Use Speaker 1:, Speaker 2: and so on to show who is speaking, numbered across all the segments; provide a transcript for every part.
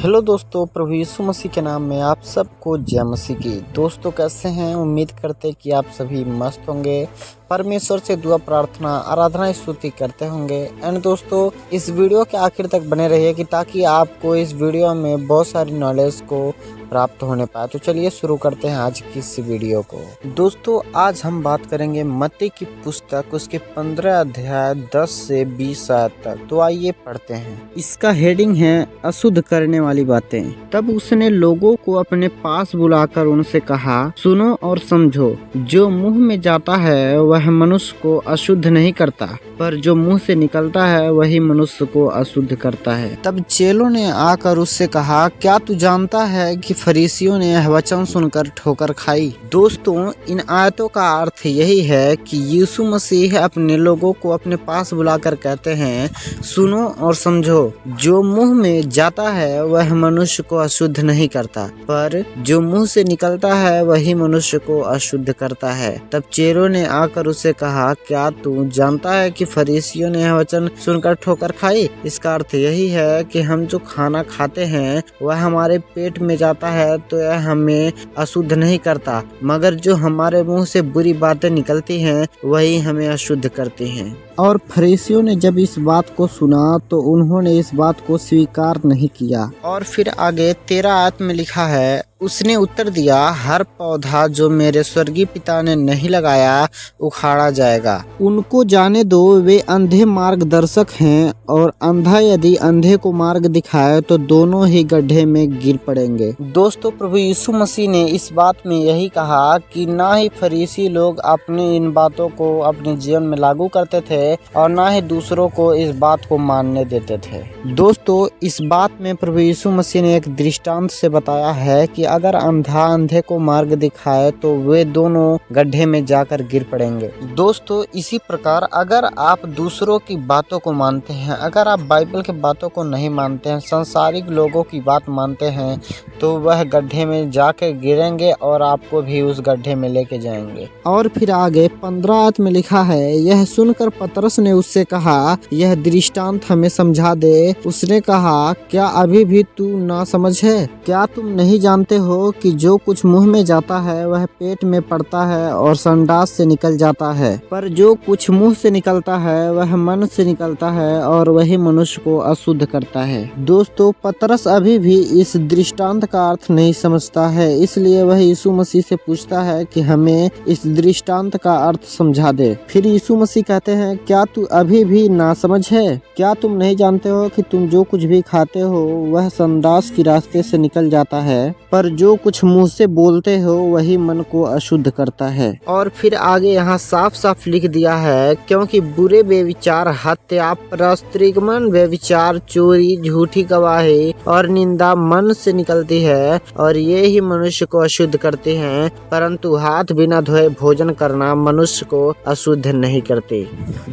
Speaker 1: Hello दोस्तों, प्रभु यीशु मसीह के नाम में आप सबको जय मसीह की। दोस्तों कैसे हैं? उम्मीद करते कि आप सभी मस्त होंगे, परमेश्वर से दुआ प्रार्थना आराधना स्तुति करते होंगे। एंड दोस्तों इस वीडियो के आखिर तक बने रहिए कि ताकि आपको इस वीडियो में बहुत सारी नॉलेज को प्राप्त होने पाए। तो चलिए शुरू करते हैं आज की इस वीडियो को। दोस्तों आज हम बात करेंगे मत्ती की पुस्तक उसके 15 अध्याय 10 से 20 आयत तक। तो आइए पढ़ते हैं। इसका हेडिंग है अशुद्ध करने वाली बातें। तब उसने लोगों को अपने पास बुलाकर उनसे कहा, सुनो और समझो, जो मुंह में जाता है वह मनुष्य को अशुद्ध नहीं करता, पर जो मुंह से निकलता है वही मनुष्य को अशुद्ध करता है। तब चेलों ने आकर उससे कहा, क्या तू जानता है कि फरीसियों ने यह वचन सुनकर ठोकर खाई? दोस्तों इन आयतों का अर्थ यही है कि यीशु मसीह अपने लोगों को अपने पास बुलाकर कहते हैं, सुनो और समझो, जो मुंह में जाता है वह मनुष्य को अशुद्ध नहीं करता, पर जो मुंह से निकलता है वही मनुष्य को अशुद्ध करता है। तब चेलों ने आकर उससे कहा, क्या तू जानता है कि फरीसियों ने यह वचन सुनकर ठोकर खाई? इसका अर्थ यही है कि हम जो खाना खाते हैं वह हमारे पेट में जाता है तो यह हमें अशुद्ध नहीं करता, मगर जो हमारे मुंह से बुरी बातें निकलती हैं वही हमें अशुद्ध करती हैं। और फरीसियों ने जब इस बात को सुना तो उन्होंने इस बात को स्वीकार नहीं किया। और फिर आगे 13 आयत में लिखा है, उसने उत्तर दिया, हर पौधा जो मेरे स्वर्गीय पिता ने नहीं लगाया उखाड़ा जाएगा। उनको जाने दो, वे अंधे मार्गदर्शक हैं, और अंधा यदि अंधे को मार्ग दिखाए तो दोनों ही गड्ढे में गिर पड़ेंगे। दोस्तों प्रभु यीशु मसीह ने इस बात में यही कहा कि ना ही फरीसी लोग अपनी इन बातों को अपने जीवन में लागू करते थे और ना ही दूसरों को इस बात को मानने देते थे। दोस्तों इस बात में प्रभु यीशु मसीह ने एक दृष्टांत से बताया है कि अगर अंधा अंधे को मार्ग दिखाए तो वे दोनों गड्ढे में जाकर गिर पड़ेंगे। दोस्तों इसी प्रकार अगर आप दूसरों की बातों को मानते हैं, अगर आप बाइबल की बातों को नहीं मानते हैं, संसारिक लोगों की बात मानते हैं, तो वह गड्ढे में जाकर गिरेंगे और आपको भी उस गड्ढे में लेके जाएंगे। और फिर आगे 15 आयत में लिखा है, यह सुनकर पतरस ने उससे कहा, यह दृष्टांत हमें समझा दे। उसने कहा, क्या अभी भी तू ना समझ है? क्या तुम नहीं जानते हो कि जो कुछ मुंह में जाता है वह पेट में पड़ता है और संडास से निकल जाता है, पर जो कुछ मुंह से निकलता है वह मन से निकलता है और वही मनुष्य को अशुद्ध करता है। दोस्तों पतरस अभी भी इस दृष्टांत का अर्थ नहीं समझता है, इसलिए वह यीशु मसीह से पूछता है कि हमें इस दृष्टांत का अर्थ समझा दे। फिर यीशु मसीह कहते हैं, क्या तू अभी भी ना समझ है? क्या तुम नहीं जानते हो कि तुम जो कुछ भी खाते हो वह संडास के रास्ते से निकल जाता है, पर जो कुछ मुंह से बोलते हो वही मन को अशुद्ध करता है। और फिर आगे यहाँ साफ साफ लिख दिया है, क्योंकि बुरे व्यभिचार, हत्या, परस्त्रीगमन, व्यभिचार, चोरी, झूठी गवाही और निंदा मन से निकलती है और ये ही मनुष्य को अशुद्ध करते हैं, परंतु हाथ बिना धोए भोजन करना मनुष्य को अशुद्ध नहीं करते।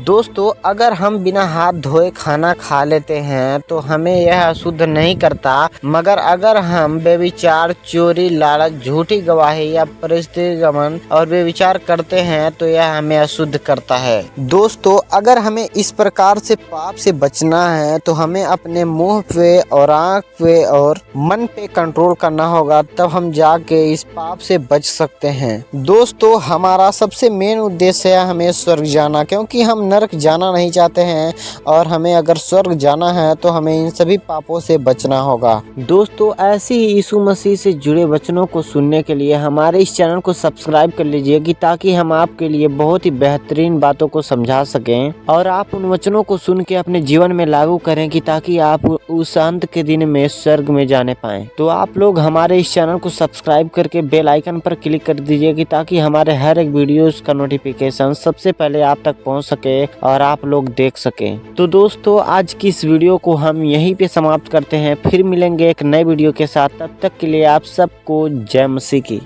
Speaker 1: दोस्तों अगर हम बिना हाथ धोए खाना खा लेते हैं तो हमें यह अशुद्ध नहीं करता, मगर अगर हम व्यभिचार, चोरी, लालच, झूठी गवाही या परस्त्रीगमन और व्यभिचार करते हैं तो यह हमें अशुद्ध करता है। दोस्तों अगर हमें इस प्रकार से पाप से बचना है तो हमें अपने मुंह पे और आँख पे और मन पे कंट्रोल करना होगा, तब हम जाके इस पाप से बच सकते हैं। दोस्तों हमारा सबसे मेन उद्देश्य है हमें स्वर्ग जाना, क्योंकि हम नरक जाना नहीं चाहते हैं, और हमें अगर स्वर्ग जाना है तो हमें इन सभी पापों से बचना होगा। दोस्तों ऐसे ही यीशु मसीह से जुड़े वचनों को सुनने के लिए हमारे इस चैनल को सब्सक्राइब कर लीजिए कि ताकि हम आपके लिए बहुत ही बेहतरीन बातों को समझा सकें और आप उन वचनों को सुन के अपने जीवन में लागू करें कि ताकि आप उस अंत के दिन में स्वर्ग में जाने पाएं। तो आप लोग हमारे इस चैनल को सब्सक्राइब करके बेल आइकन पर क्लिक कर दीजिए कि ताकि हमारे हर एक वीडियोस का नोटिफिकेशन सबसे पहले आप तक पहुंच सके और आप लोग देख सकें। तो दोस्तों आज की इस वीडियो को हम यहीं पे समाप्त करते हैं, फिर मिलेंगे एक नए वीडियो के साथ। तब तक के लिए आप सबको जय मसीह की।